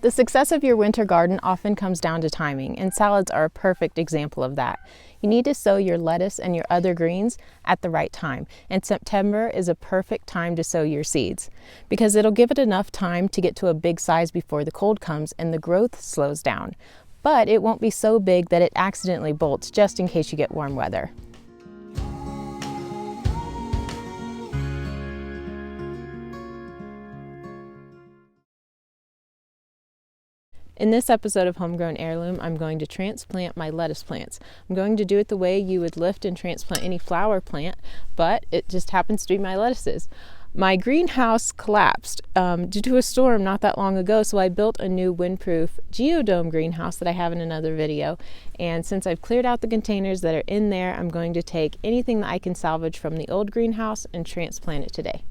The success of your winter garden often comes down to timing, and salads are a perfect example of that. You need to sow your lettuce and your other greens at the right time, and September is a perfect time to sow your seeds because it'll give it enough time to get to a big size before the cold comes and the growth slows down. But it won't be so big that it accidentally bolts just in case you get warm weather. In this episode of Homegrown Heirloom, I'm going to transplant my lettuce plants. I'm going to do it the way you would lift and transplant any flower plant, but it just happens to be my lettuces. My greenhouse collapsed due to a storm not that long ago, so I built a new windproof Geodome greenhouse that I have in another video. And since I've cleared out the containers that are in there, I'm going to take anything that I can salvage from the old greenhouse and transplant it today.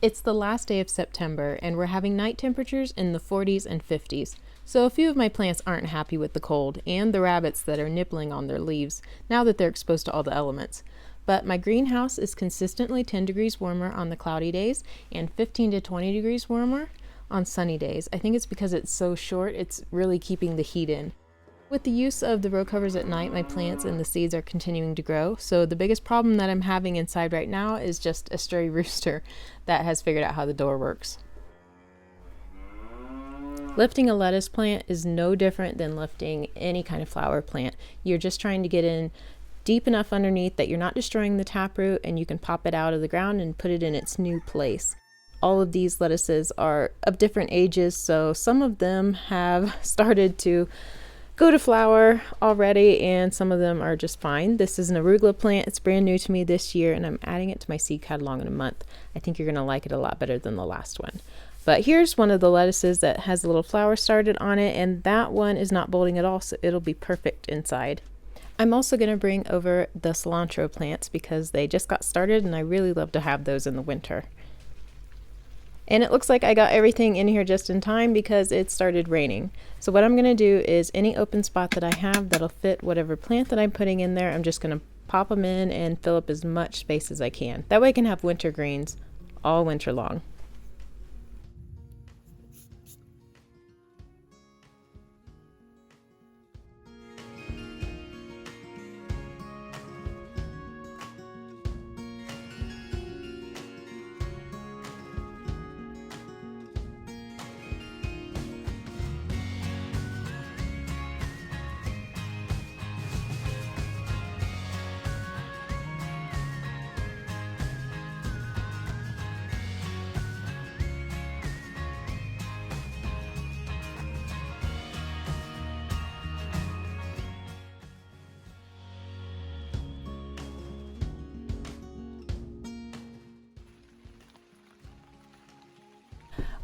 It's the last day of September, and we're having night temperatures in the 40s and 50s. So a few of my plants aren't happy with the cold and the rabbits that are nibbling on their leaves now that they're exposed to all the elements. But my greenhouse is consistently 10 degrees warmer on the cloudy days and 15 to 20 degrees warmer on sunny days. I think it's because it's so short, it's really keeping the heat in. With the use of the row covers at night, my plants and the seeds are continuing to grow. So the biggest problem that I'm having inside right now is just a stray rooster that has figured out how the door works. Lifting a lettuce plant is no different than lifting any kind of flower plant. You're just trying to get in deep enough underneath that you're not destroying the taproot, and you can pop it out of the ground and put it in its new place. All of these lettuces are of different ages, so some of them have started to go to flower already, and some of them are just fine. This is an arugula plant. It's brand new to me this year, and I'm adding it to my seed catalog in a month. I think you're going to like it a lot better than the last one. But here's one of the lettuces that has a little flower started on it, and that one is not bolting at all, so it'll be perfect inside. I'm also going to bring over the cilantro plants because they just got started, and I really love to have those in the winter. And it looks like I got everything in here just in time because it started raining. So what I'm going to do is any open spot that I have that'll fit whatever plant that I'm putting in there, I'm just going to pop them in and fill up as much space as I can. That way I can have winter greens all winter long.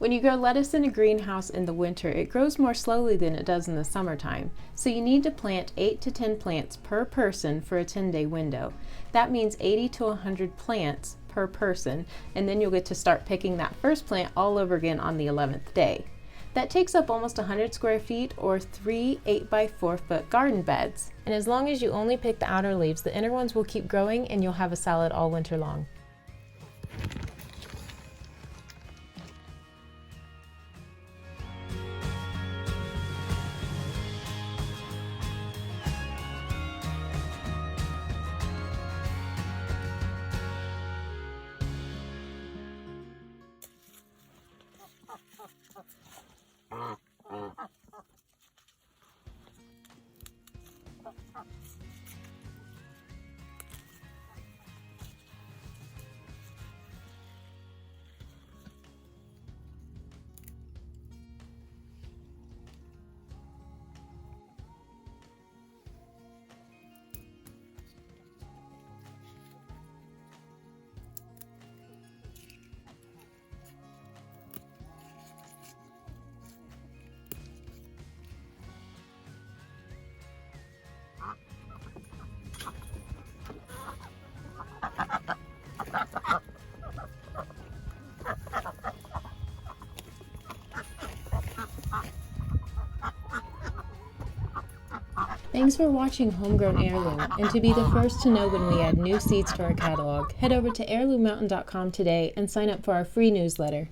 When you grow lettuce in a greenhouse in the winter, it grows more slowly than it does in the summertime. So you need to plant 8 to 10 plants per person for a 10-day window. That means 80 to 100 plants per person, and then you'll get to start picking that first plant all over again on the 11th day. That takes up almost 100 square feet or 3 8x4 foot garden beds. And as long as you only pick the outer leaves, the inner ones will keep growing and you'll have a salad all winter long. Thanks for watching Homegrown Heirloom, and to be the first to know when we add new seeds to our catalog, head over to heirloommountain.com today and sign up for our free newsletter.